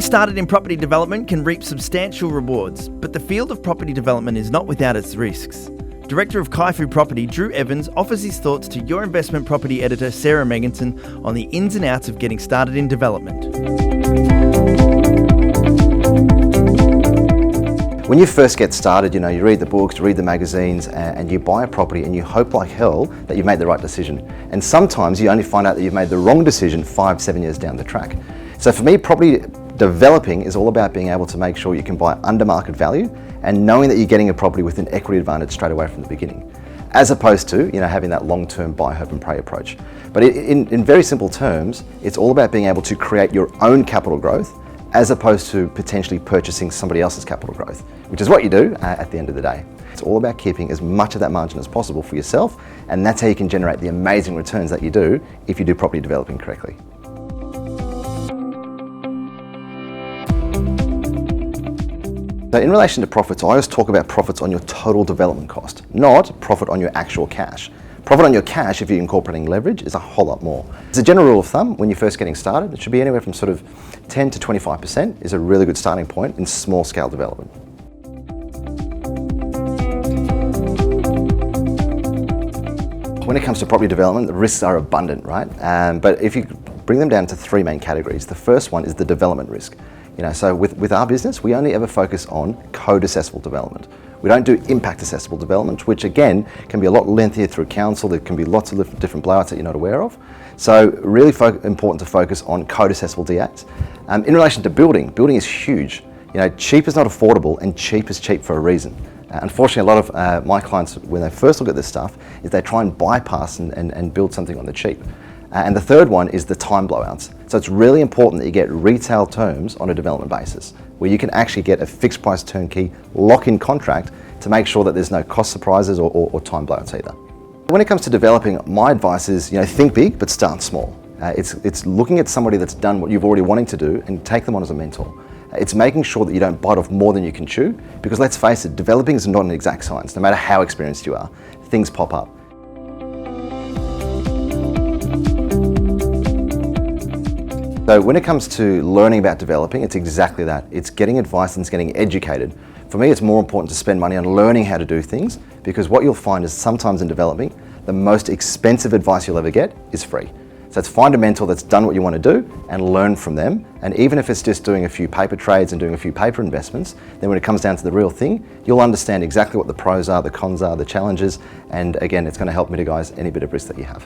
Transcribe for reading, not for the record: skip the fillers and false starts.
started in property development can reap substantial rewards, but the field of property development is not without its risks. Director of Kaifu Property, Drew Evans, offers his thoughts to Your Investment Property editor, Sarah Megginson, on the ins and outs of getting started in development. When you first get started, you read the books, you read the magazines, and you buy a property and you hope like hell that you've made the right decision. And sometimes you only find out that you've made the wrong decision 5-7 years down the track. So for me, property developing is all about being able to make sure you can buy under market value and knowing that you're getting a property with an equity advantage straight away from the beginning, as opposed to having that long-term buy, hope and pray approach. But in very simple terms, it's all about being able to create your own capital growth as opposed to potentially purchasing somebody else's capital growth, which is what you do at the end of the day. It's all about keeping as much of that margin as possible for yourself, and that's how you can generate the amazing returns that you do if you do property developing correctly. So in relation to profits, I always talk about profits on your total development cost, not profit on your actual cash. Profit on your cash, if you're incorporating leverage, is a whole lot more. As a general rule of thumb, when you're first getting started, it should be anywhere from sort of 10 to 25% is a really good starting point in small scale development. When it comes to property development, the risks are abundant, right? But if you bring them down to three main categories, the first one is the development risk. So with our business, we only ever focus on code accessible development. We don't do impact accessible development, which again can be a lot lengthier through council. There can be lots of different blowouts that you're not aware of. So really important to focus on code accessible DAs. In relation to building is huge. Cheap is not affordable and cheap is cheap for a reason. Unfortunately, a lot of my clients, when they first look at this stuff, is they try and bypass and build something on the cheap. And the third one is the time blowouts. So it's really important that you get retail terms on a development basis, where you can actually get a fixed price turnkey lock-in contract to make sure that there's no cost surprises or time blowouts either. When it comes to developing, my advice is think big but start small. It's looking at somebody that's done what you've already wanting to do and take them on as a mentor. It's making sure that you don't bite off more than you can chew, because let's face it, developing is not an exact science. No matter how experienced you are, things pop up. So when it comes to learning about developing, it's exactly that. It's getting advice and it's getting educated. For me, it's more important to spend money on learning how to do things, because what you'll find is sometimes in developing, the most expensive advice you'll ever get is free. So it's find a mentor that's done what you want to do and learn from them. And even if it's just doing a few paper trades and doing a few paper investments, then when it comes down to the real thing, you'll understand exactly what the pros are, the cons are, the challenges, and again, it's going to help mitigate any bit of risk that you have.